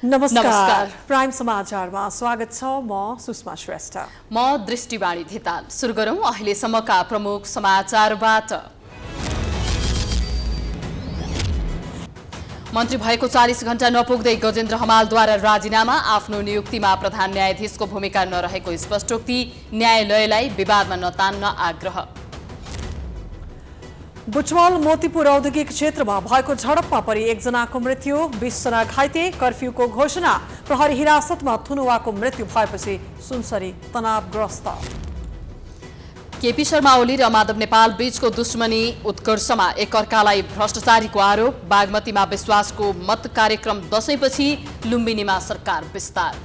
नमस्कार प्राइम समाचारमा स्वागत छ। म सुषमा श्रेष्ठ। म दृष्टिवाणी धिताल। सुरु गरौं अहिलेसम्मका प्रमुख समाचारबाट। मन्त्री भएको 40 घण्टा नपुग्दै गजेन्द्र हमालद्वारा राजीनामा। आफ्नो नियुक्तिमा प्रधान न्यायाधीशको भूमिका नरहेको स्पष्टोक्ति। न्यायालयलाई विवादमा नतान्न आग्रह। बुटवल मोतीपुर औद्योगिक क्षेत्रमा भएको झडपमा परि एकजनाको मृत्यु, 20 जना घाइते। कर्फ्यूको घोषणा। प्रहरी हिरासतमा थुनुवाको मृत्यु भएपछि सुनसरी तनावग्रस्त। केपी शर्मा ओली र माधव नेपाल बीचको दुश्मनी उत्कर्षमा। एकअर्कालाई भ्रष्टाचारीको आरोप। बागमतीमा विश्वासको मत कार्यक्रम। दशैंपछि लुम्बिनीमा सरकार विस्तार।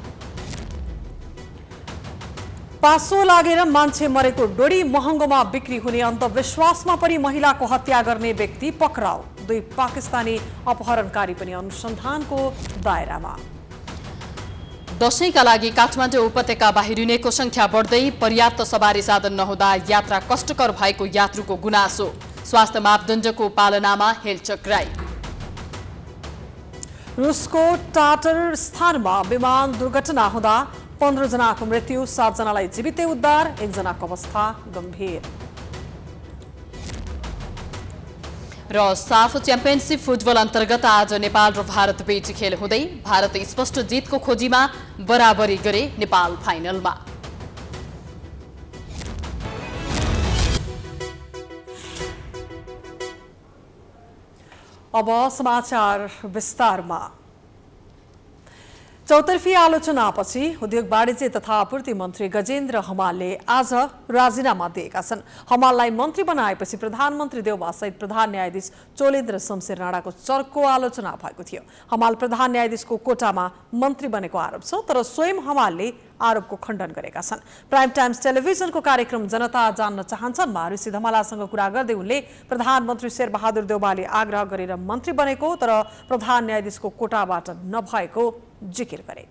पासो लागेर मान्छे मरेको डोरी महँगोमा बिक्री हुने अन्धविश्वासमा परि महिलाको हत्या गर्ने व्यक्ति पक्राउ। 2 पाकिस्तानी अपहरणकारी पनि अनुसन्धानको दायरामा। दशैंका लागि काठमाडौँ उपत्यका बाहिरिनेको संख्या बढ्दै। पर्याप्त सवारी साधन नहुँदा यात्रा कष्टकर भएको यात्रुको गुनासो। स्वास्थ्य मापदण्डको पालनामा हेलचक्राई। रुसको टाटर स्थानमा विमान दुर्घटना हुँदा 15 जनाको मृत्यु, 7 जनालाई जीवितै उद्धार, 1 जनाको अवस्था गम्भीर। र साफ च्याम्पियनसिप फुटबल अन्तर्गत आज नेपाल र भारत बीच खेल हुँदै। भारत स्पष्ट जितको खोजीमा बराबरी गरे नेपाल फाइनलमा। अब समाचार विस्तारमा। चौतर्फी आलोचनापछि उद्योग वाणिज्य तथा आपूर्ति मन्त्री गजेन्द्र हमालले आज राजीनामा दिएका छन्। हमाललाई मन्त्री बनाएपछि प्रधानमन्त्री देउबा सहित प्रधान न्यायाधीश चोलेन्द्र शमशेर राणाको चर्को आलोचना भएको थियो। हमाल प्रधान न्यायाधीशको कोटामा मन्त्री बनेको आरोप छ, तर स्वयं हमालले आरोपको खण्डन गरेका छन्। प्राइम टाइम्स टेलिभिजनको कार्यक्रम जनता जान्न चाहन्छनमा ऋषि धमलासँग कुरा गर्दै उनले प्रधानमन्त्री शेरबहादुर देउबाले आग्रह गरेर मन्त्री बनेको तर प्रधान न्यायाधीशको कोटाबाट नभएको जिकिर गरे।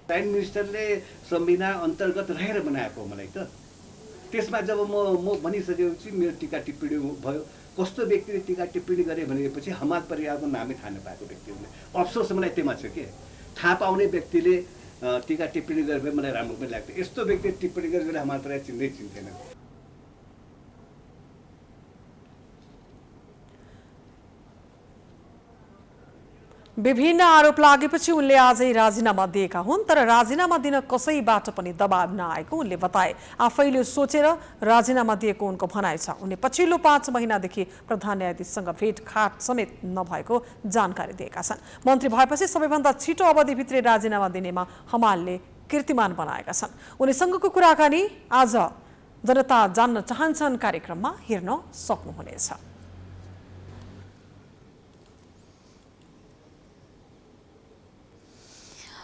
प्राइम मिनिस्टरले संविधान अन्तर्गत रहेर बनाएको मलाई त। त्यसमा जब म भनिसकेपछि मेरो टीका टिप्पणी भयो। कस्तो व्यक्तिले टीका टिप्पणी गरे भनेपछि हमाल परिवारको नामै थाहा नपाएको व्यक्तिहरूले। अफसोस मलाई त्यहीमा छ कि थाहा पाउने व्यक्तिले टीका टिप्पणी गरेर मलाई राम्रो पनि लाग्थ्यो। यस्तो व्यक्तिले टिप्पणी गरेर हमाल परिवार चिन्दैन। विभिन्न आरोप लागेपछि उनले आजै राजीनामा दिएका हुन्, तर राजीनामा दिन कसैबाट पनि दबाब नआएको उनले बताए। आफैले सोचेर राजीनामा दिएको उनको भनाइ छ। उनले पछिल्लो 5 महिनादेखि प्रधान न्यायाधीशसँग भेटघाट समेत नभएको जानकारी दिएका छन्। मन्त्री भएपछि सबैभन्दा छिटो अवधिभित्रै राजीनामा दिनेमा हमालले कीर्तिमान बनाएका छन्। उनीसँगको कुराकानी आज जनता जान्न चाहन्छन् कार्यक्रममा हेर्न सक्नुहुनेछ।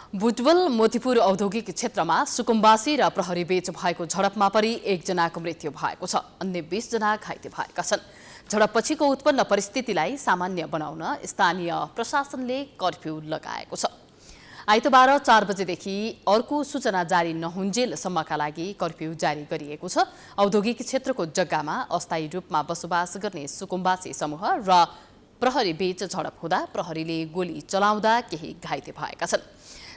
बुटवल मोतीपुर औद्योगिक क्षेत्रमा सुकुम्बासी र प्रहरी बीच भएको झडपमा परि 1 जनाको मृत्यु भएको छ। अन्य 20 जना घाइते भएका छन्। झडपपछिको उत्पन्न परिस्थितिलाई सामान्य बनाउन स्थानीय प्रशासनले कर्फ्यू लगाएको छ। आइतबार 4 बजेदेखि अर्को सूचना जारी नहुन्जेलसम्मका लागि कर्फ्यू जारी गरिएको छ। औद्योगिक क्षेत्रको जग्गामा अस्थायी रूपमा बसोबास गर्ने सुकुम्बासी समूह र प्रहरी बीच झडप हुँदा प्रहरीले गोली चलाउँदा केही घाइते भएका छन्।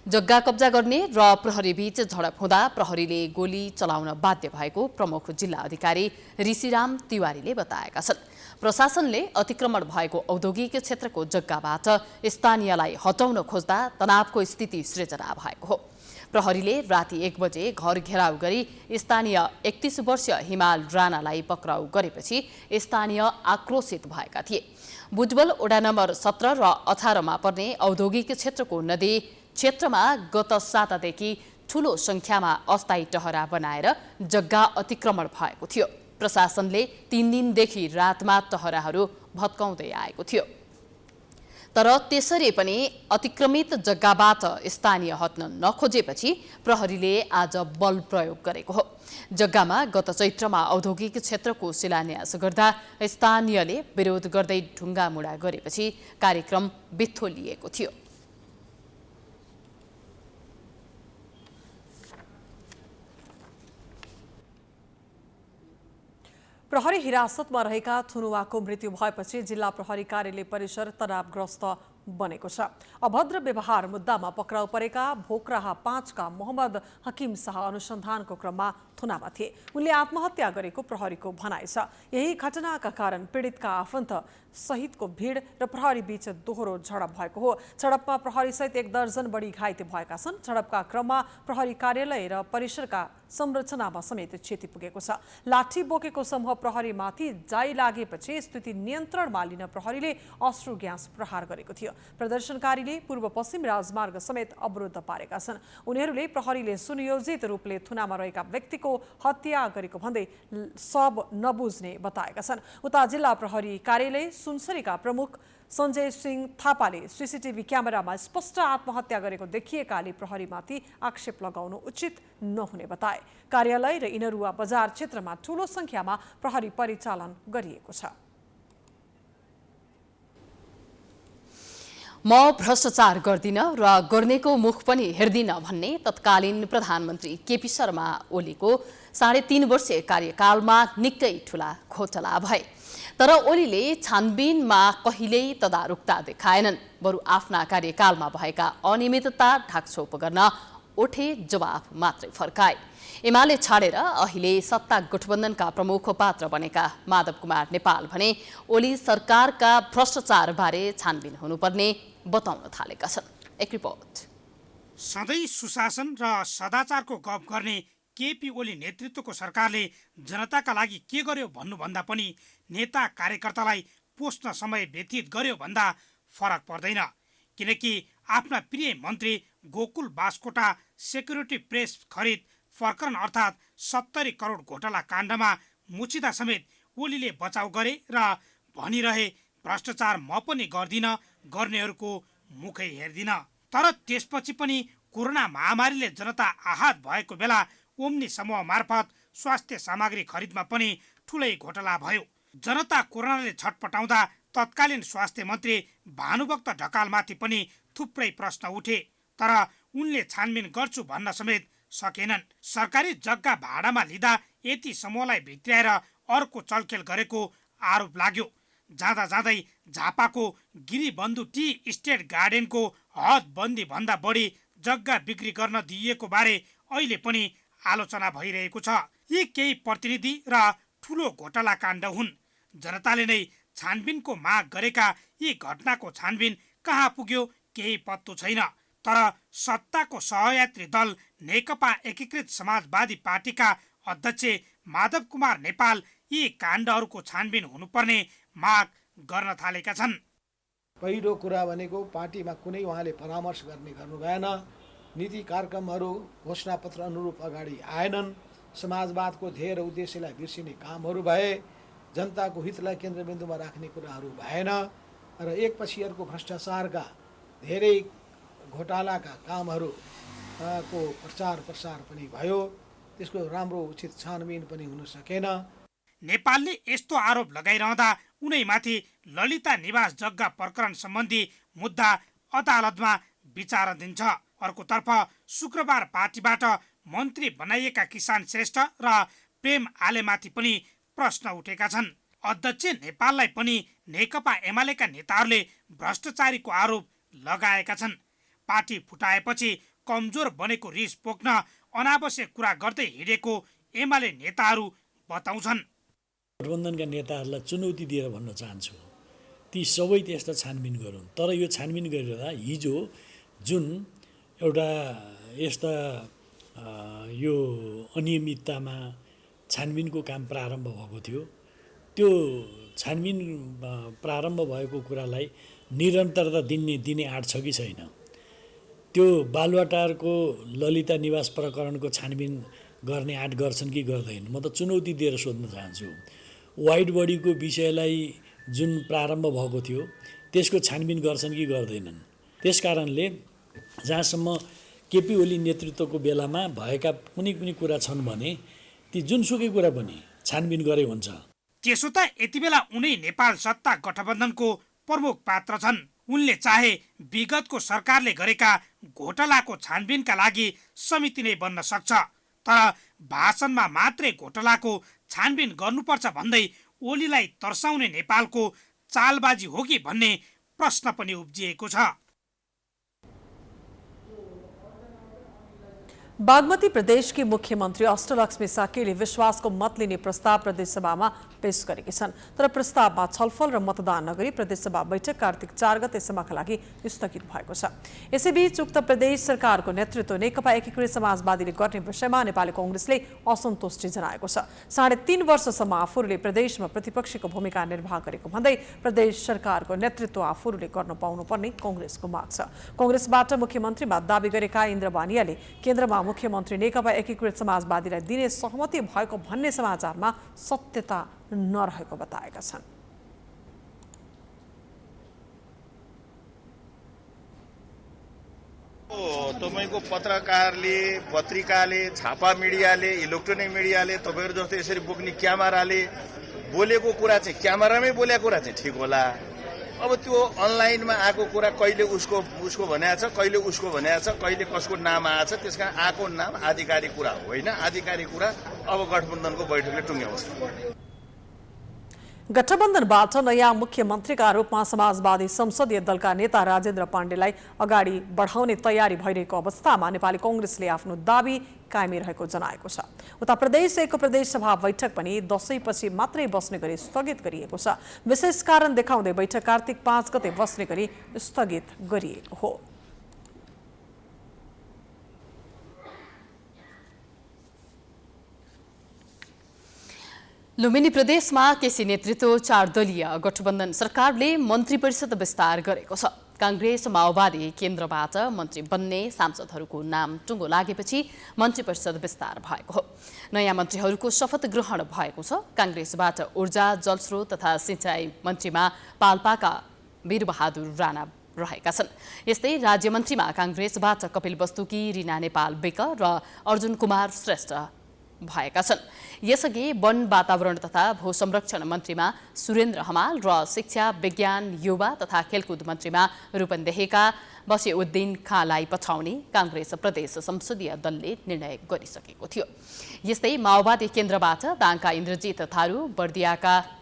जग्गा कब्जा गर्ने र प्रहरी बीच झडप हुँदा प्रहरीले गोली चलाउन बाध्य भएको प्रमुख जिल्ला अधिकारी ऋषिराम तिवारीले बताएका छन्। प्रशासनले अतिक्रमण भएको औद्योगिक क्षेत्रको जग्गाबाट स्थानीयलाई हटाउन खोज्दा तनावको स्थिति सृजना भएको हो। प्रहरीले राति 1 बजे घर घेराउ गरी स्थानीय 31 वर्षीय हिमाल राणालाई पक्राउ गरेपछि स्थानीय आक्रोशित भएका थिए। बुटवल वडा नम्बर 17 र 18 मा पर्ने औद्योगिक क्षेत्रको नदी क्षेत्रमा गत सातादेखि ठूलो संख्यामा अस्थायी टहरा बनाएर जग्गा अतिक्रमण भएको थियो। प्रशासनले 3 दिनदेखि रातमा टहराहरू भत्काउँदै आएको थियो, तर त्यसरी पनि अतिक्रमित जग्गाबाट स्थानीय हट्न नखोजेपछि प्रहरीले आज बल प्रयोग गरेको हो। जग्गामा गत चैत्रमा औद्योगिक क्षेत्रको शिलान्यास गर्दा स्थानीयले विरोध गर्दै ढुङ्गामुढा गरेपछि कार्यक्रम बिथोलिएको थियो। प्रहरी हिरासतमा रहेका थुनुवाको मृत्यु भएपछि जिल्ला प्रहरी कार्यालय परिसर तनावग्रस्त बनेको छ। अभद्र व्यवहार मुद्दामा पक्राउ परेका भोकराहा 5 का मोहम्मद हकिम शाह अनुसन्धानको क्रममा थुनामा थिए। उनले आत्महत्या गरेको प्रहरीको भनाइ छ। यही घटनाका कारण पीडितका आफन्त सहितको भिड र प्रहरी बीच दोहोरो झडप भएको हो। झडपमा प्रहरी सहित 1 दर्जन बढी घाइते भएका छन्। झडपका क्रममा प्रहरी कार्यालय र परिसरका संरचनामा समेत क्षति पुगेको छ। लाठी बोकेको समूह प्रहरीमाथि जाई लागेपछि स्थिति नियन्त्रणमा लिन प्रहरीले अश्रु ग्यास प्रहार गरेको थियो। प्रदर्शनकारीले पूर्व पश्चिम राजमार्ग समेत अवरुद्ध पारेका छन्। उनीहरूले प्रहरीले सुनियोजित रूपले थुनामा रहेका व्यक्तिको हत्या गरेको भन्दै सब नबुझ्ने बताएका छन्। उता जिल्ला प्रहरी कार्यालय सुनसरीका प्रमुख सञ्जय सिंह थापाले सीसीटीभी क्यामेरामा स्पष्ट आत्महत्या गरेको देखिएकाले प्रहरीमाथि आक्षेप लगाउनु उचित नहुने बताए। कार्यालय र इनरुवा बजार क्षेत्रमा ठूलो संख्यामा प्रहरी परिचालन गरिएको छ। म भ्रष्टाचार गर्दिन र गर्नेको मुख पनि हेर्दिन भन्ने तत्कालीन प्रधानमन्त्री केपी शर्मा ओलीको 3.5 वर्षीय कार्यकालमा निकै ठूला घोटाला भए। तर ओलीले छानबिनमा कहिल्यै तदारुकता देखाएनन्। बरु आफ्ना कार्यकालमा भएका अनियमितता ढाकछोप गर्न ओठे जवाफ मात्रै फर्काए। एमाले छाडेर अहिले सत्ता गठबन्धनका प्रमुख पात्र बनेका माधव कुमार नेपाल भने ओली सरकारका भ्रष्टाचारबारे छानबिन हुनुपर्ने बताउन थालेका छन्। एक रिपोर्ट। सधैँ सुशासन र सदाचारको गफ गर्ने केपी ओली नेतृत्वको सरकारले जनताका लागि के गर्यो भन्नुभन्दा पनि नेता कार्यकर्तालाई पोस्न समय व्यतीत गर्यो भन्दा फरक पर्दैन। किनकि आफ्ना प्रिय मन्त्री गोकुल बास्कोटा सेक्युरिटी प्रेस खरिद प्रकरण अर्थात् 70 करोड घोटाला काण्डमा मुछिदा समेत ओलीले बचाउ गरे र भनिरहे भ्रष्टाचार म पनि गर्दिन, गर्नेहरूको मुखै हेर्दिन। तर त्यसपछि पनि कोरोना महामारीले जनता आहत भएको बेला ओम्नी समूह मार्फत स्वास्थ्य सामग्री खरिदमा पनि ठुलै घोटाला भयो। जनता कोरोनाले छटपटाउँदा तत्कालीन स्वास्थ्य मन्त्री भानुभक्त ढकालमाथि पनि थुप्रै प्रश्न उठे। तर उनले छानबिन गर्छु भन्न समेत सकेनन्। सरकारी जग्गा भाडामा लिँदा यति समूहलाई भित्र्याएर अर्को चलखेल गरेको आरोप लाग्यो। जाँदा जाँदै झापाको गिरीबन्धु टी स्टेट गार्डनको हदबन्दी भन्दा बढी जग्गा बिक्री गर्न दिइएको बारे अहिले पनि आलोचना भइरहेको छ। यी केही प्रतिनिधि र ठुलो घोटाला काण्ड हुन्। जनताले नै छानबिनको माग गरेका यी घटनाको छानबिन कहाँ पुग्यो केही पत्तो छैन। तर सत्ताको सहयात्री दल नेकपा एकीकृत समाजवादी पार्टीका अध्यक्ष माधव कुमार नेपाल यी काण्डहरूको छानबिन हुनुपर्ने माग गर्न थालेका छन्। पहिलो कुरा भनेको पार्टीमा कुनै उहाँले परामर्श गर्नु भएन। नीति कार्यक्रमहरू घोषणापत्र अनुरूप अगाडि आएनन्। समाजवादको ध्येय र उद्देश्यलाई बिर्सिने कामहरू भए। जनताको हितलाई केन्द्रबिन्दुमा राख्ने कुराहरू भएन र एकपछि अर्को भ्रष्टाचारका धेरै घोटालाका कामहरू को प्रचार प्रसार पनि भयो। त्यसको राम्रो उचित छानबिन पनि हुन सकेन। नेपालले यस्तो आरोप लगाइरहँदा उनैमाथि ललिता निवास जग्गा प्रकरण सम्बन्धी मुद्दा अदालतमा विचाराधीन छ। अर्कोतर्फ शुक्रबार पार्टीबाट मन्त्री बनाइएका किसान श्रेष्ठ र प्रेम आलेमाथि पनि प्रश्न उठेका छन्। अध्यक्ष नेपाललाई पनि नेकपा एमालेका नेताहरूले भ्रष्टाचारीको आरोप लगाएका छन्। पार्टी फुटाएपछि कमजोर बनेको रिस पोख्न अनावश्यक कुरा गर्दै हिँडेको एमाले नेताहरू बताउँछन्। गठबन्धनका नेताहरूलाई चुनौती दिएर भन्न चाहन्छु, ती सबै त्यस्ता छानबिन गरून्। तर यो छानबिन गरिरहँदा हिजो जुन एउटा यस्ता यो अनियमिततामा छानबिनको काम प्रारम्भ भएको थियो, त्यो छानबिन प्रारम्भ भएको कुरालाई निरन्तरता दिने आँट छ कि छैन? त्यो बालुवाटारको ललिता निवास प्रकरणको छानबिन गर्ने आँट गर्छन् कि गर्दैन? म त चुनौती दिएर सोध्न चाहन्छु। वाइड बडीको विषयलाई जुन प्रारम्भ भएको थियो त्यसको छानबिन गर्छन् कि गर्दैनन्? त्यसकारणले जहाँसम्म केपी ओली नेतृत्वको बेलामा भएका कुनै पनि कुरा छन् भने ती जुनसुकै कुरा पनि छानबिन गरे हुन्छ। त्यसो त यति बेला उनै नेपाल सत्ता गठबन्धनको प्रमुख पात्र छन्। उनले चाहे विगतको सरकारले गरेका घोटालाको छानबिनका लागि समिति नै बन्न सक्छ। तर भाषणमा मात्रै घोटालाको छानबिन गर्नुपर्छ भन्दै ओलीलाई तर्साउने नेपालको चालबाजी हो कि भन्ने प्रश्न पनि उब्जिएको छ। बागमती प्रदेश की मुख्यमंत्री अष्टलक्ष्मी साकेले विश्वासको मत लिने प्रस्ताव प्रदेशसभामा पेश गरेकी छन्, तर प्रस्तावमा छलफल र मतदान नगरी प्रदेशसभा बैठक कार्तिक 4 गतेसम्मका लागि स्थगित भएको छ। यसैबीच उक्त प्रदेश सरकारको नेतृत्व नेकपा एकीकृत समाजवादीले गर्ने विषयमा नेपाली कांग्रेसले असन्तुष्टि जनाएको छ। 3.5 वर्षसम्म आफूहरूले प्रदेशमा प्रतिपक्षको भूमिका निर्वाह गरेको भन्दै प्रदेश सरकारको नेतृत्व आफूहरूले गर्न पाउनुपर्ने कांग्रेसको माग छ। कांग्रेसबाट मुख्यमन्त्रीमा दाबी गरेका इन्द्र बानियाले केन्द्रमा मुख्यमन्त्री नेकपा एकीकृत समाजवादीलाई दिने सहमति भएको भन्ने समाचारमा सत्यता नरहेको बताएका छन्। तपाईको पत्रकारले, पत्रिकाले, छापा मिडियाले, इलेक्ट्रोनिक मिडियाले तपाईहरु जस्तो यसरी बोक्ने क्यामेराले बोलेको कुरा चाहिँ क्यामेरामै बोलेको कुरा चाहिँ ठिक होला। अब त्यो अनलाइनमा आएको कुरा कहिले उसको भनेको छ, कहिले उसको भनेको छ, कहिले कसको नाम आएको छ, त्यसकारण आएको नाम आधिकारिक कुरा होइन। आधिकारिक कुरा अब गठबन्धनको बैठकले टुङ्ग्याउँछ। गठबन्धनबाट नयाँ मुख्यमन्त्रीका रूपमा समाजवादी संसदीय दलका नेता राजेन्द्र पाण्डेलाई अगाडि बढाउने तयारी भइरहेको अवस्थामा नेपाली कांग्रेसले आफ्नो दाबी कायमी रहेको जनाएको छ। उता प्रदेश 1 को प्रदेश सभा बैठक पनि दशैंपछि मात्रै बस्ने गरी स्थगित गरिएको छ। विशेष कारण देखाउँदै बैठक कार्तिक 5 गते बस्ने गरी स्थगित गरिएको हो। लुम्बिनी प्रदेशमा केसी नेतृत्व 4 दलीय गठबन्धन सरकारले मन्त्री परिषद विस्तार गरेको छ। कांग्रेस माओवादी केन्द्रबाट मन्त्री बन्ने सांसदहरूको नाम टुङ्गो लागेपछि मन्त्री परिषद विस्तार भएको हो। नयाँ मन्त्रीहरूको शपथ ग्रहण भएको छ। कांग्रेसबाट ऊर्जा, जलस्रोत तथा सिंचाई मन्त्रीमा पाल्पाका वीरबहादुर राणा रहेका छन्। यस्तै राज्य मन्त्रीमा कांग्रेसबाट कपिल वस्तुकी, रिना नेपाल बेक र अर्जुन कुमार श्रेष्ठ भएका छन्। यसअघि वन, वातावरण तथा भू संरक्षण मन्त्रीमा सुरेन्द्र हमाल र शिक्षा, विज्ञान, युवा तथा खेलकुद मन्त्रीमा रूपन्देहीका बसिउद्दिन खाँलाई पछाउने कांग्रेस प्रदेश संसदीय दलले निर्णय गरिसकेको थियो। यस्तै माओवादी केन्द्रबाट दाङका इन्द्रजित थारू, बर्दियाका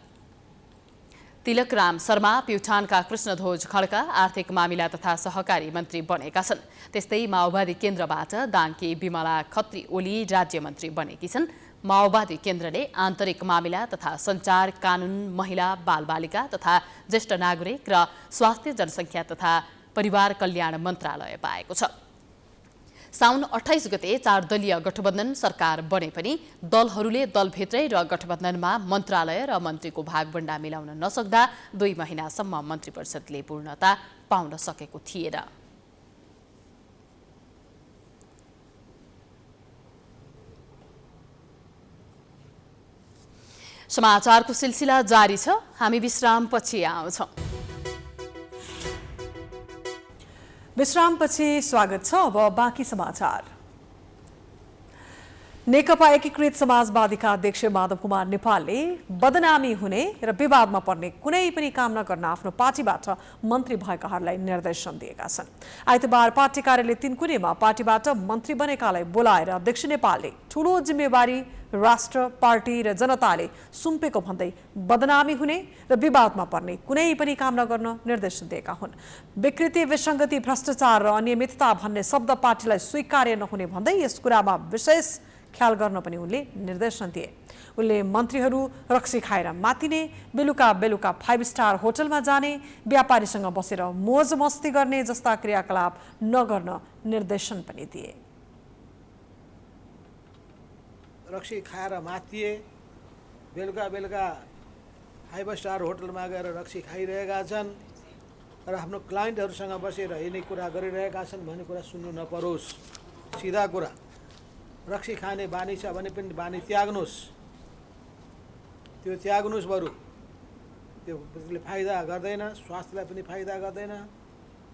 तिलकराम शर्मा, प्युठानका कृष्णध्वज खड्का आर्थिक मामिला तथा सहकारी मन्त्री बनेका छन्। त्यस्तै माओवादी केन्द्रबाट दाङकी विमला खत्री ओली राज्य मन्त्री बनेकी छन्। माओवादी केन्द्रले आन्तरिक मामिला तथा सञ्चार, कानुन, महिला, बालबालिका तथा ज्येष्ठ नागरिक र स्वास्थ्य, जनसङ्ख्या तथा परिवार कल्याण मन्त्रालय पाएको छ। साउन 28 गते 4 दलीय गठबन्धन सरकार बने पनि दलहरूले दलभित्रै र गठबन्धनमा मन्त्रालय र मन्त्रीको भागभण्डा मिलाउन नसक्दा 2 महिनासम्म मन्त्री परिषदले पूर्णता पाउन सकेको थिएन। समाचारको सिलसिला जारी छ। हामी विश्रामपछि आउँछौँ। विश्रामपछि स्वागत छ। अब बाँकी समाचार। नेकपा एकीकृत समाजवादीका अध्यक्ष माधव कुमार नेपालले बदनामी हुने र विवादमा पर्ने कुनै पनि काम नगर्न आफ्नो पार्टीबाट मन्त्री भएकाहरूलाई निर्देशन दिएका छन्। आइतबार पार्टी कार्यालय 3 कुनेमा पार्टीबाट मन्त्री बनेकालाई बोलाएर अध्यक्ष नेपालले ठूलो जिम्मेवारी राष्ट्र, पार्टी र जनताले सुम्पेको भन्दै बदनामी हुने र विवादमा पर्ने कुनै पनि काम नगर्न निर्देशन दिएका हुन्। विकृति, विसङ्गति, भ्रष्टाचार र अनियमितता भन्ने शब्द पार्टीलाई स्वीकार्य नहुने भन्दै यस कुरामा विशेष ख्याल गर्न पनि उनले निर्देशन दिए। उनले मन्त्रीहरू रक्सी खाएर मातिने, बेलुका 5 स्टार होटलमा जाने, व्यापारीसँग बसेर मोज मस्ती गर्ने जस्ता क्रियाकलाप नगर्न निर्देशन पनि दिए। रक्सी खाएर मातिए, बेलुका 5 स्टार होटलमा गएर रक्सी खाइरहेका छन् र आफ्नो क्लाइन्टहरूसँग बसेर यिनी कुरा गरिरहेका छन् भन्ने कुरा सुन्नु नपरोस्। सिधा कुरा, रक्सी खाने बानी छ भने पनि बानी त्याग्नुहोस्। त्यो त्याग्नुहोस्। बरु त्यसले फाइदा गर्दैन, स्वास्थ्यलाई पनि फाइदा गर्दैन,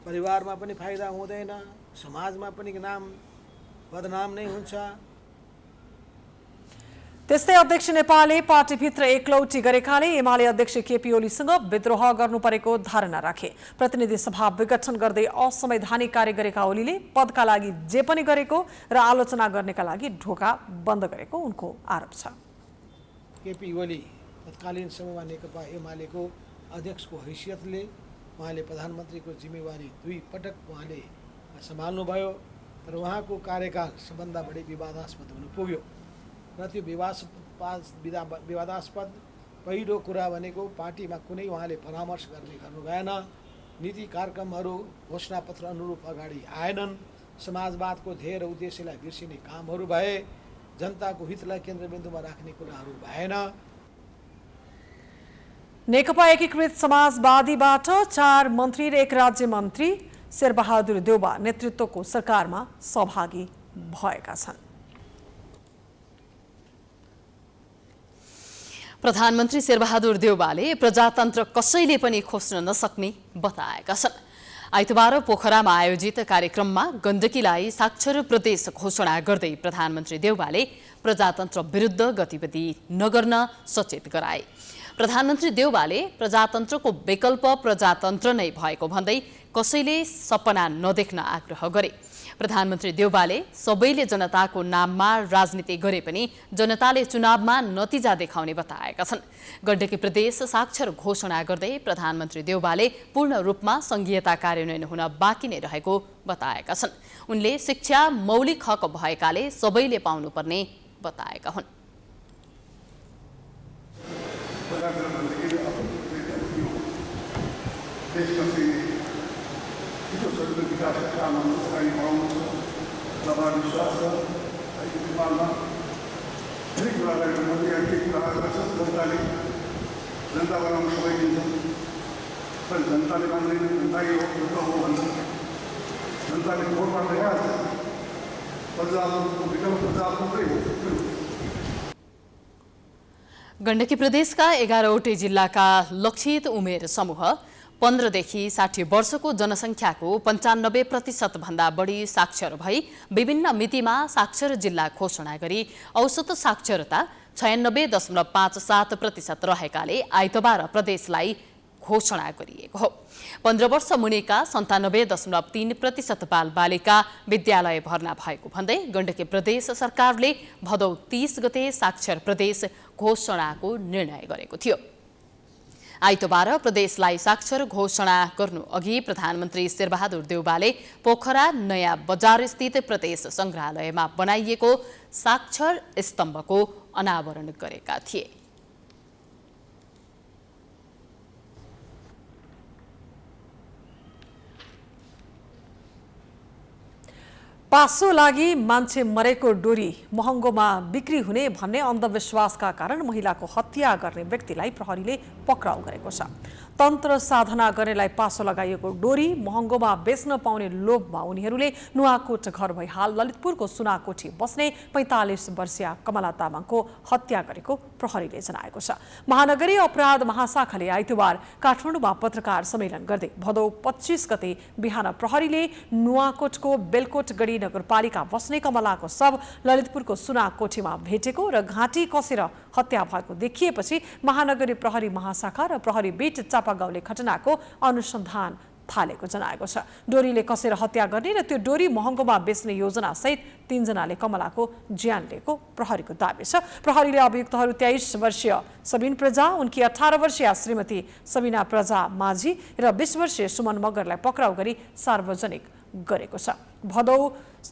परिवारमा पनि फाइदा हुँदैन, समाजमा पनि नाम बदनाम नै हुन्छ। त्यस्तै अध्यक्ष नेपालले पार्टीभित्र एकलौटी गरेकाले एमाले अध्यक्ष केपी ओलीसँग विद्रोह गर्नु परेको धारणा राखे। प्रतिनिधि सभा विघटन गर्दै असंवैधानिक कार्य गरेका ओलीले पदका लागि जे पनि गरेको र आलोचना गर्नेका लागि ढोका बन्द गरेको उनको आरोप छ। केपी ओली तत्कालीन समयमा नेकपा एमालेको अध्यक्षको हैसियतले उहाँले प्रधानमन्त्रीको जिम्मेवारी 2 पटक उहाँले सम्हाल्नुभयो तर उहाँको कार्यकाल सबभन्दा बढी विवादास्पद हुन पुग्यो र त्यो विवादास्पद पहिलो कुरा भनेको पार्टीमा कुनै उहाँले परामर्श गर्नु भएन, नीति कार्यक्रमहरू घोषणापत्र अनुरूप अगाडि आएनन्, समाजवादको ध्येय र उद्देश्यलाई बिर्सिने कामहरू भए, जनताको हितलाई केन्द्रबिन्दुमा राख्ने कुराहरू भएन। नेकपा एकीकृत समाजवादीबाट 4 मन्त्री र 1 राज्य मन्त्री शेरबहादुर देउबा नेतृत्वको सरकारमा सहभागी भएका छन्। प्रधानमन्त्री शेरबहादुर देउबाले प्रजातन्त्र कसैले पनि खोज्न नसक्ने बताएका छन्। आइतबार पोखरामा आयोजित कार्यक्रममा गण्डकीलाई साक्षर प्रदेश घोषणा गर्दै प्रधानमन्त्री देउबाले प्रजातन्त्र विरुद्ध गतिविधि नगर्न सचेत गराए। प्रधानमन्त्री देउबाले प्रजातन्त्रको विकल्प प्रजातन्त्र नै भएको भन्दै कसैले सपना नदेख्न आग्रह गरे। प्रधानमन्त्री देउबाले सबैले जनताको नाममा राजनीति गरे पनि जनताले चुनावमा नतिजा देखाउने बताएका छन्। गण्डकी प्रदेश साक्षर घोषणा गर्दै प्रधानमन्त्री देउबाले पूर्ण रूपमा संघीयता कार्यान्वयन हुन बाँकी नै रहेको बताएका छन्। उनले शिक्षा मौलिक हक भएकाले सबैले पाउनुपर्ने बताएका हुन्। जनता बनाउन सबै दिन्छ तर जनताले मान्दैन, जनता यो हो भन्छ, जनताले भोट मार्दै हाल्छ, प्रजातन्त्रको विकल्प प्रजातन्त्रै हो। गण्डकी प्रदेशका 11वटै जिल्लाका लक्षित उमेर समूह 15 देखि 60 वर्षको जनसङ्ख्याको 95% भन्दा बढी साक्षर भई विभिन्न मितिमा साक्षर जिल्ला घोषणा गरी औसत साक्षरता 96.57% रहेकाले आइतबार प्रदेशलाई घोषणा गरिएको हो। 15 वर्ष मुनिका 97.3% बालबालिका विद्यालय भर्ना भएको भन्दै गण्डकी प्रदेश सरकारले भदौ 30 गते साक्षर प्रदेश घोषणाको निर्णय गरेको थियो। आइतबार प्रदेशलाई साक्षर घोषणा गर्नु अघि प्रधानमन्त्री शेरबहादुर देउबाले पोखरा नयाँ बजार स्थित प्रदेश संग्रहालयमा बनाइएको साक्षर स्तम्भको अनावरण गरेका थिए। पासो लागि मान्छे मरेको डोरी महँगोमा बिक्री हुने भन्ने अन्धविश्वासका कारण महिलाको हत्या गर्ने व्यक्तिलाई प्रहरीले पक्राउ गरेको छ। तन्त्र साधना गर्नेलाई पासो लगाइएको डोरी महँगोमा बेच्न पाउने लोभमा उनीहरूले नुवाकोट घर भई हाल ललितपुरको सुनाकोठी बस्ने 45 वर्षीय कमला तामाङको हत्या गरेको प्रहरीले जनाएको छ। महानगरीय अपराध महाशाखाले आइतबार काठमाडौँमा पत्रकार सम्मेलन गर्दै भदौ 25 गते बिहान प्रहरीले नुवाकोटको बेलकोट गढी नगरपालिका बस्ने कमलाको शव ललितपुरको सुनाकोठीमा भेटेको र घाँटी कसेर हत्या भएको देखिएपछि महानगरी प्रहरी महाशाखा र प्रहरी बीट चापागाउँले घटनाको अनुसन्धान थालेको जनाएको छ। डोरीले कसेर हत्या गर्ने र त्यो डोरी महँगोमा बेच्ने योजना सहित 3 जनाले कमलाको ज्यान लिएको प्रहरीको दाबी छ। प्रहरीले अभियुक्तहरू 23 वर्षीय सबिन प्रजा, उनकी 18 वर्षीय श्रीमती सबिना प्रजा माझी र 20 वर्षीय सुमन मगरलाई पक्राउ गरी सार्वजनिक गरेको छ। भदौ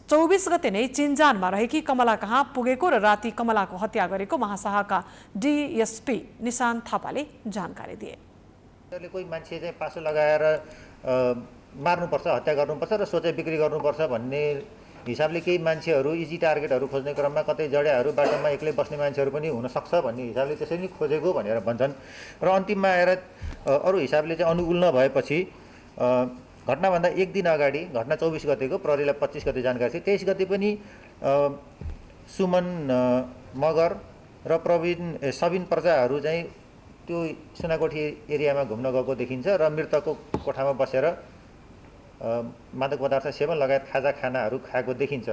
24 गते नै चिन्जानमा रहेकी कमला कहाँ पुगेको र राति कमलाको हत्या गरेको महाशाखाका डीएसपी निशान थापाले जानकारी दिए। कोही मान्छे चाहिँ पासो लगाएर मार्नुपर्छ, हत्या गर्नुपर्छ र सोचे बिक्री गर्नुपर्छ भन्ने हिसाबले केही मान्छेहरू इजी टार्गेटहरू खोज्ने क्रममा कतै जड्याहरू बाटोमा एक्लै बस्ने मान्छेहरू पनि हुनसक्छ भन्ने हिसाबले त्यसरी नै खोजेको भनेर भन्छन् र अन्तिममा आएर अरू हिसाबले चाहिँ अनुकूल नभएपछि घटनाभन्दा 1 दिन अगाडि घटना 24 गतेको प्रहरीलाई 25 गते जानकारी थियो। 23 गते पनि सुमन मगर र सबिन प्रजाहरू चाहिँ त्यो सुनाकोठी एरियामा घुम्न गएको देखिन्छ र मृतकको कोठामा बसेर मादक पदार्थ सेवन लगायत खाजा खानाहरू खाएको देखिन्छ।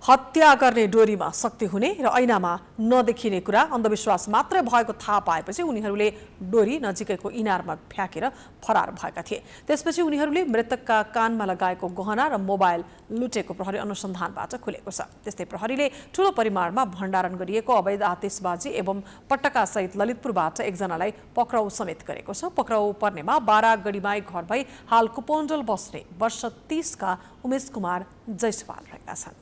हत्या गर्ने डोरीमा शक्ति हुने र ऐनामा नदेखिने कुरा अन्धविश्वास मात्रै भएको थाहा पाएपछि उनीहरूले डोरी नजिकैको इनारमा फ्याँकेर फरार भएका थिए। त्यसपछि उनीहरूले मृतकका कानमा लगाएको गहना र मोबाइल लुटेको प्रहरी अनुसन्धानबाट खुलेको छ। त्यस्तै प्रहरीले ठूलो परिमाणमा भण्डारण गरिएको अवैध आतिशबाजी एवं पट्टकासहित ललितपुरबाट एकजनालाई पक्राउ समेत गरेको छ। पक्राउ पर्नेमा बारा गढीमाई घर भई हाल कुपोण्डल बस्ने वर्ष 30 का उमेश कुमार जयसवाल रहेका छन्।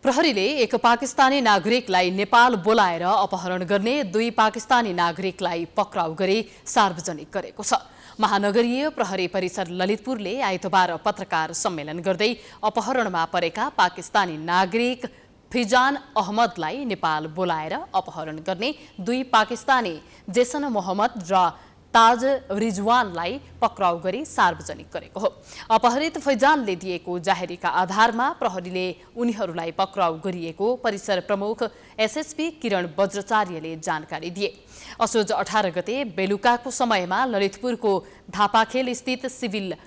प्रहरीले एक पाकिस्तानी नागरिकलाई नेपाल बोलाएर अपहरण गर्ने 2 पाकिस्तानी नागरिकलाई पक्राउ गरी सार्वजनिक गरेको छ। महानगरीय प्रहरी परिसर ललितपुरले आइतबार पत्रकार सम्मेलन गर्दै अपहरणमा परेका पाकिस्तानी नागरिक फिजान अहमदलाई नेपाल बोलाएर अपहरण गर्ने 2 पाकिस्तानी जेसन मोहम्मद र ताज रिजवानलाई पक्राउ गरी सार्वजनिक गरेको हो। अपहरित फैजानले दिएको जाहेरीका आधारमा प्रहरीले उनीहरूलाई पक्राउ गरिएको परिसर प्रमुख एसएसपी किरण बज्राचार्यले जानकारी दिए। असोज 18 गते बेलुकाको समयमा ललितपुरको धापाखेल स्थित सिभिल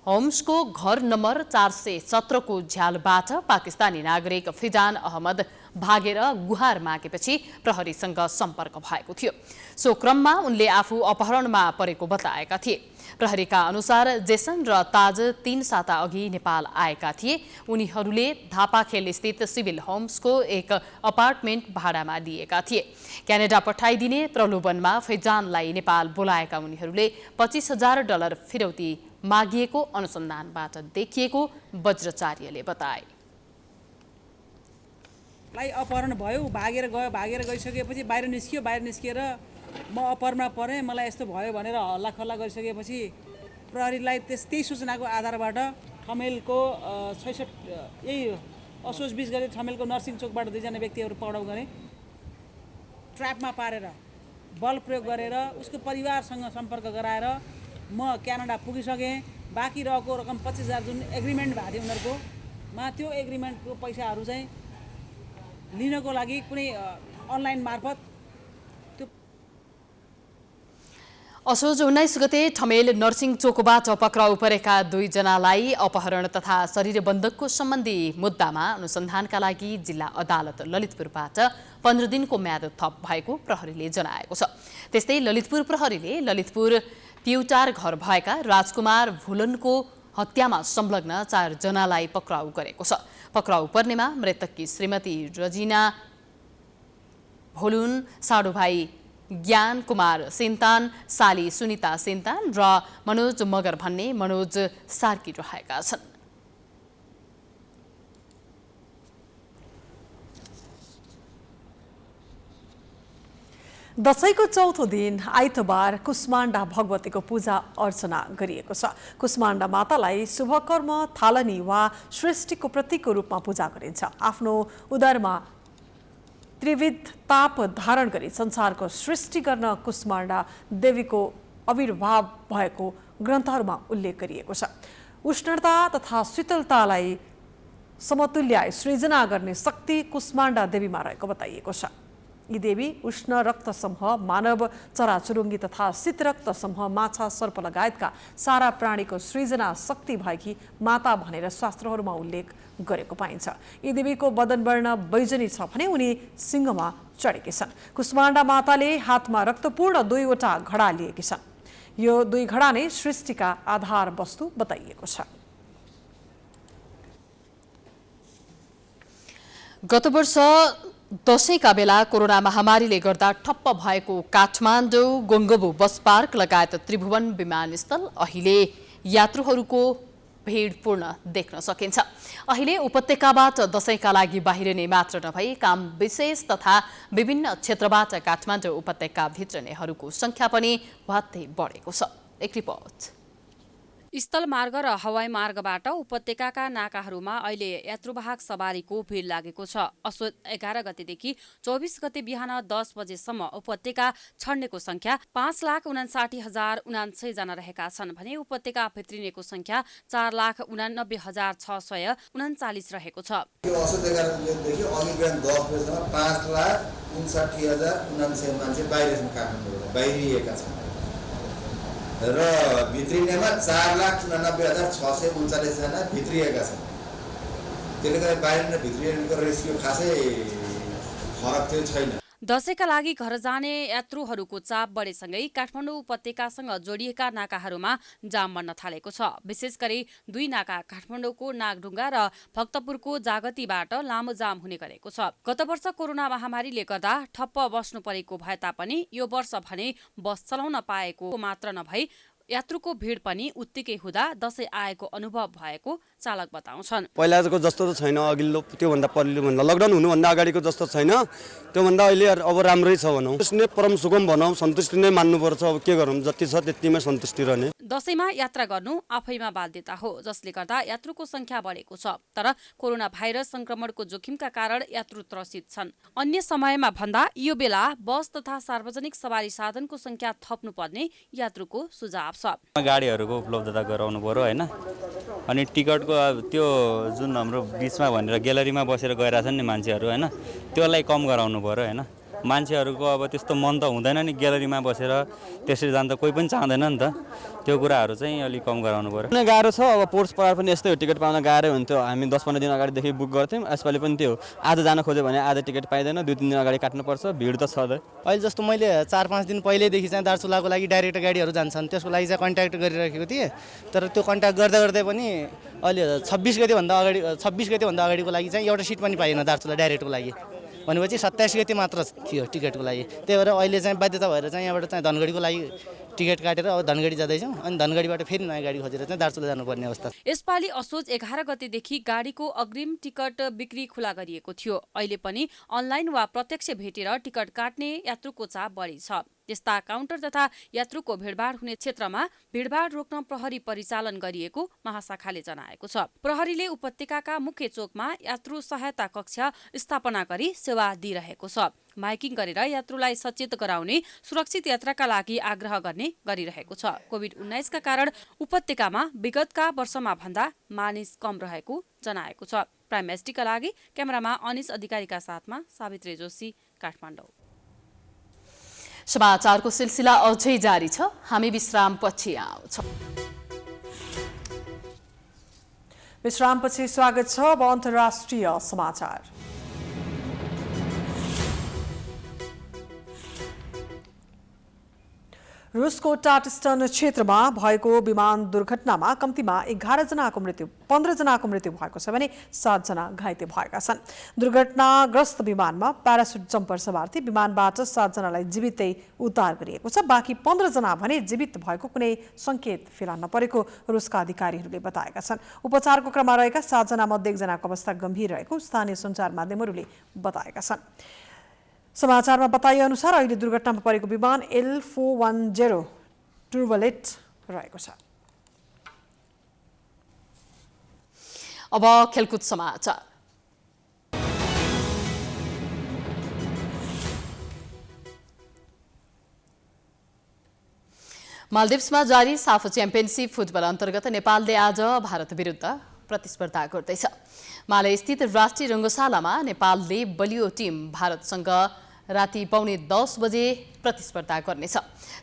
होम्सको घर नम्बर 417 को झ्यालबाट पाकिस्तानी नागरिक फिजान अहमद भागेर गुहार मागेपछि प्रहरीसँग सम्पर्क भएको थियो। सो क्रममा उनले आफू अपहरणमा परेको बताएका थिए। प्रहरीका अनुसार जेसन र ताज 3 साता अघि नेपाल आएका थिए। उनीहरूले धापाखेल स्थित सिभिल होम्सको एक अपार्टमेन्ट भाडामा लिएका थिए। क्यानाडा पठाइदिने प्रलोभनमा फैजानलाई नेपाल बोलाएका उनीहरूले $25,000 फिरौती मागिएको अनुसन्धानबाट देखिएको बज्राचार्यले बताए। अपहरण भयो, भागेर गयो, भागेर गइसकेपछि बाहिर निस्किएर म अपहरणमा परेँ, मलाई यस्तो भयो भनेर हल्ला खल्ला गरिसकेपछि प्रहरीलाई त्यही सूचनाको आधारबाट ठमेलको 66 यही असोज 20 गते ठमेलको नर्सिङ चोकबाट 2 जना व्यक्तिहरू पक्राउ गरे। ट्र्यापमा पारेर बल प्रयोग गरेर उसको परिवारसँग सम्पर्क गराएर म क्यानाडा पुगिसकेँ। बाँकी रहेको रकम 25,000 जुन एग्रिमेन्ट भएको थियो उनीहरूकोमा, त्यो एग्रिमेन्टको पैसाहरू चाहिँ लिनको लागि कुनै अनलाइन मार्फत त्यो असोज 19 गते ठमेल नर्सिङ चोकबाट पक्राउ परेका 2 जनालाई अपहरण तथा शरीर बन्धकको सम्बन्धी मुद्दामा अनुसन्धानका लागि जिल्ला अदालत ललितपुरबाट 15 दिनको म्याद थप भएको प्रहरीले जनाएको छ। त्यस्तै ललितपुर प्रहरीले ललितपुर प्युटार घर भएका राजकुमार भुलनको हत्यामा संलग्न 4 जनालाई पक्राउ गरेको छ। पक्राउ पर्नेमा मृतककी श्रीमती रजिना भोलुन, साडो भाइ ज्ञान कुमार सिन्तान, साली सुनिता सिन्तान र मनोज मगर भन्ने मनोज सार्की रहेका छन्। दशैंको चौथो दिन आइतबार कुष्माण्डा भगवतीको पूजा अर्चना गरिएको छ। कुष्माण्डा मातालाई शुभकर्म, थालनी वा सृष्टिको प्रतीकको रूपमा पूजा गरिन्छ। आफ्नो उदरमा त्रिविध ताप धारण गरी संसारको सृष्टि गर्न कुष्माण्डा देवीको आविर्भाव भएको ग्रन्थहरूमा उल्लेख गरिएको छ। उष्णता तथा शीतलतालाई समतुल्य सृजना गर्ने शक्ति कुष्माण्डा देवीमा रहेको बताइएको छ। यी देवी उष्ण रक्त समूह, मानव, चराचुरुङ्गी तथा शीत रक्त समूह, माछा, सर्प लगायतका सारा प्राणीको सृजना शक्ति भएकी माता भनेर शास्त्रहरूमा उल्लेख गरेको पाइन्छ। यी देवीको बदन वर्ण बैजनी छ भने उनी सिंहमा चढेकी छन्। कुष्माण्डा माताले हातमा रक्तपूर्ण 2वटा घडा लिएकी छन्। यो 2 घडा नै सृष्टिका आधार वस्तु बताइएको छ। गत वर्ष दशैंका बेला कोरोना महामारीले गर्दा ठप्प भएको काठमाडौँ गोङ्गबु बस पार्क लगायत त्रिभुवन विमानस्थल अहिले यात्रुहरूको भीड पूर्ण देख्न सकिन्छ। अहिले उपत्यकाबाट दशैंका लागि बाहिरिने मात्र नभई काम विशेष तथा विभिन्न क्षेत्रबाट काठमाडौँ उपत्यका भित्रनेहरूको संख्या पनि भत्तै बढेको छ। एक रिपोर्ट। स्थल मार्ग र हवाई मार्गबाट उपत्यकाका नाकाहरूमा अहिले यात्रुवाहक सवारीको भीड लागेको छ। असोज 11 गतेदेखि 24 गते बिहान 10 बजेसम्म उपत्यका छड्नेको संख्या 5,59,079 जना रहेका छन् भने उपत्यका भित्रिनेको संख्या 4,89,639 रहेको छ। असोज 11 गतेदेखि अघि बिहान 10 बजेसम्म 5,59,079 मान्छे बाहिरिएका छन्। र भित्रिनेमा 4,99,639 जना भित्रिएका छन्। त्यसले गर्दा बाहिर र भित्रिएको रेसियो खासै फरक थियो छैन। दशैंका लागि घर जाने यात्रुहरूको चाप बढेसँगै काठमाडौँ उपत्यकासँग जोडिएका नाकाहरूमा जाम बढ्न थालेको छ। विशेष गरी 2 नाका काठमाडौँको नागढुङ्गा र भक्तपुरको जागतीबाट लामो जाम हुने गरेको छ। गत वर्ष कोरोना महामारीले गर्दा ठप्प बस्नु परेको भए तापनि यो वर्ष भने बस चलाउन पाएको मात्र नभई यात्रुको भिड पनि उत्तिकै हुँदा दशैं आएको अनुभव भएको चालक बताउँछन्। पहिलाको जस्तो त छैन, अघिल्लो त्योभन्दा पहिलोभन्दा लकडाउन हुनुभन्दा अगाडिको जस्तो छैन, त्योभन्दा अहिले अब राम्रै छ भनौँ। त्यसले परम सुगम भनौँ, सन्तुष्टि नै मान्नुपर्छ। अब के गरौँ, जति छ त्यतिमै सन्तुष्टि रहने। दशैंमा यात्रा गर्नु आफैमा बाध्यता हो, जसले गर्दा यात्रुको संख्या बढेको छ। तर कोरोना भाइरस संक्रमणको जोखिमका कारण यात्रु त्रसित छन्। अन्य समयमा भन्दा यो बेला बस तथा सार्वजनिक सवारी साधनको संख्या थप्नुपर्ने यात्रुको सुझाव छ। गाडीहरूको उपलब्धता गराउनु पर्यो हैन, अनि टिकटको त्यो जुन हाम्रो बिचमा भनेर ग्यालरीमा बसेर गइरहेछन् नि मान्छेहरू हैन, त्यसलाई कम गराउनु पर्यो हैन। मान्छेहरूको अब त्यस्तो मन त हुँदैन नि ग्यालरीमा बसेर त्यसरी जान त कोही पनि चाहँदैन नि त। त्यो कुराहरू चाहिँ अलिक कम गराउनु पर्यो। गाह्रो छ, अब पोर्ट्स परार पनि यस्तै हो, टिकट पाउन गाह्रै हुन्थ्यो। हामी 10-15 दिन अगाडिदेखि बुक गर्थ्यौँ, यसपालि पनि त्यो आज जान खोज्यो भने आज टिकट पाइँदैन, 2-3 दिन अगाडि काट्नुपर्छ। भिड त छँदै। अहिले जस्तो मैले 4-5 दिन पहिल्यैदेखि चाहिँ दार्चुलाको लागि डाइरेक्ट गाडीहरू जान्छन्, त्यसको लागि चाहिँ कन्ट्याक्ट गरिराखेको थिएँ। तर त्यो कन्ट्याक्ट गर्दा गर्दै पनि अहिले 26 गतेभन्दा अगाडिको लागि चाहिँ एउटा सिट पनि पाइएन दार्चुला डाइरेक्टको लागि। भनेपछि 27 गते मात्र थियो टिकटको लागि। त्यही भएर अहिले चाहिँ बाध्यता भएर चाहिँ यहाँबाट चाहिँ धनगढीको लागि टिकट काटेर अब धनगढी जाँदैछौँ, अनि धनगढीबाट फेरि नयाँ गाडी खोजेर चाहिँ दार्चुला जानुपर्ने अवस्था। यसपालि असोज 11 गतेदेखि गाडीको अग्रिम टिकट बिक्री खुला गरिएको थियो। अहिले पनि अनलाइन वा प्रत्यक्ष भेटेर टिकट काट्ने यात्रुको चाप बढी छ। त्यस्ता काउन्टर तथा यात्रुको भिडभाड हुने क्षेत्रमा भिडभाड रोक्न प्रहरी परिचालन गरिएको महाशाखाले जनाएको छ। प्रहरीले उपत्यकाका मुख्य चोकमा यात्रु सहायता कक्ष स्थापना गरी सेवा दिइरहेको छ। माइकिङ गरेर यात्रुलाई सचेत गराउने, सुरक्षित यात्राका लागि आग्रह गर्ने गरिरहेको छ। कोभिड-19 का कारण उपत्यकामा विगतका वर्षमा भन्दा मानिस कम रहेको जनाएको छ। प्राइम एसडीका लागि क्यामेरामा अनिस अधिकारीका साथमा सावित्री जोशी, काठमाडौँ। समाचारको सिलसिला अझै जारी छ, हामी विश्रामपछि आउँछौँ। विश्रामपछि स्वागत छ। अब अन्तर्राष्ट्रिय समाचार। रुसको टाटस्टन क्षेत्रमा भएको विमान दुर्घटनामा कम्तीमा 11 जनाको मृत्यु 15 जनाको मृत्यु भएको छ भने 7 जना घाइते भएका छन्। दुर्घटनाग्रस्त विमानमा प्यारासुट जम्पर सवार थिए। विमानबाट 7 जनालाई जीवितै उद्धार गरिएको छ। बाँकी 15 जना भने जीवित भएको कुनै संकेत फेला नपरेको रुसका अधिकारीहरूले बताएका छन्। उपचारको क्रममा रहेका 7 जना मध्ये 1 जनाको अवस्था गम्भीर रहेको स्थानीय सञ्चार माध्यमहरूले बताएका छन्। समाचारमा बताइए अनुसार अहिले दुर्घटनामा परेको विमान L410 टुर्बोलेट रहेको छ। अब खेलकुद समाचार। मालदिप्समा जारी साफ च्याम्पियनशिप फुटबल अन्तर्गत नेपालले आज भारत विरुद्ध प्रतिस्पर्धा गर्दैछ। माले स्थित राष्ट्रिय रङ्गशालामा नेपालले बलियो टिम भारतसँग राति 9:15 बजे प्रतिस्पर्धा गर्नेछ।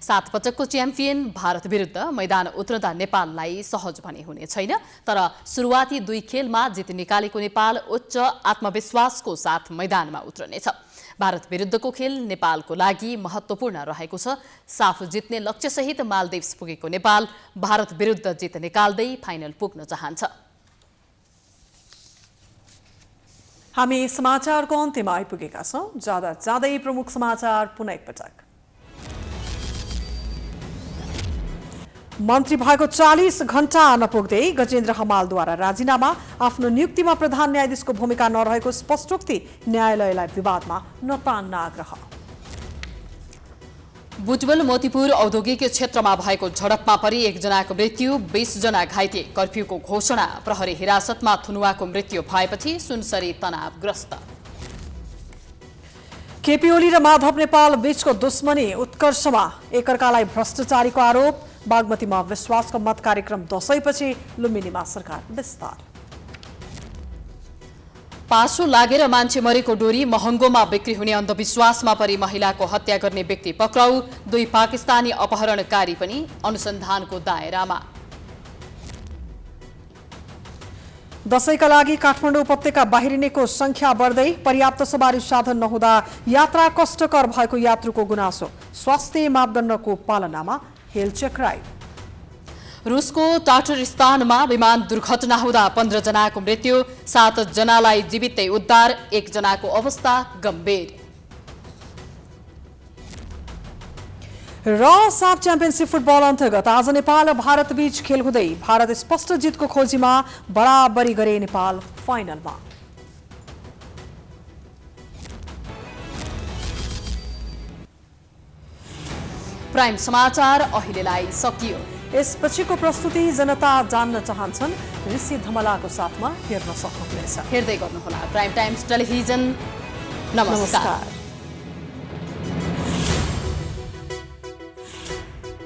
7 पटकको च्याम्पियन भारत विरुद्ध मैदान उत्रदा नेपाललाई सहज भने हुने छैन। तर सुरुवाती 2 खेलमा जित निकालेको नेपाल उच्च आत्मविश्वासको साथ मैदानमा उत्रनेछ। भारत विरुद्धको खेल नेपालको लागि महत्त्वपूर्ण रहेको छ। साफ जित्ने लक्ष्यसहित मालदिप्स पुगेको नेपाल भारत विरुद्ध जित निकाल्दै फाइनल पुग्न चाहन्छ। हामी समाचारको अन्त्यमा आइपुगेका छौँ। जाँदै प्रमुख समाचार पुनः एकपटक। मन्त्री भएको 40 घण्टा नपुग्दै गजेन्द्र हमालद्वारा राजीनामा। आफ्नो नियुक्तिमा प्रधान न्यायाधीशको भूमिका नरहेको स्पष्टोक्ति। न्यायालयलाई विवादमा नतान्न आग्रह। बुटवल मोतीपुर औद्योगिक क्षेत्रमा भएको झडपमा परि 1 जनाको मृत्यु, 20 जना घाइते। कर्फ्यूको घोषणा। प्रहरी हिरासतमा थुनुवाको मृत्यु भएपछि सुनसरी तनावग्रस्त। केपी ओली र माधव नेपाल बीचको दुश्मनी उत्कर्षमा। एकअर्कालाई भ्रष्टाचारीको आरोप। बागमतीमा विश्वासको मत कार्यक्रम दशैंपछि लुम्बिनीमा सरकार विस्तार। पासो लागेर मान्छे मरेको डोरी महँगोमा बिक्री हुने अन्धविश्वासमा परि महिलाको हत्या गर्ने व्यक्ति पक्राउ 2 पाकिस्तानी अपहरणकारी पनि अनुसन्धानको दायरामा। दशैंका लागि काठमाडौँ उपत्यका बाहिरिनेको संख्या बढ्दै पर्याप्त सवारी साधन नहुँदा यात्रा कष्टकर भएको यात्रुको गुनासो। स्वास्थ्य मापदण्डको पालनामा हेलचेक राइड। रुसको टाटरस्तानमा विमान दुर्घटना हुँदा 15 जनाको मृत्यु, 7 जनालाई जीवितै उद्धार, 1 जनाको अवस्था गम्भीर। र साफ च्याम्पियनसिप फुटबल अन्तर्गत आज नेपाल भारत बीच खेल हुँदै भारत स्पष्ट जितको खोजीमा बराबरी गरे नेपाल फाइनलमा। प्राइम समाचार अहिलेलाई सकियो। यसपछिको प्रस्तुति जनता जान्न चाहन्छन् ऋषि धमलाको साथमा हेर्न सक्नुहुनेछ। हेर्दै गर्नुहोला प्राइम टाइम्स टेलिभिजन। नमस्कार।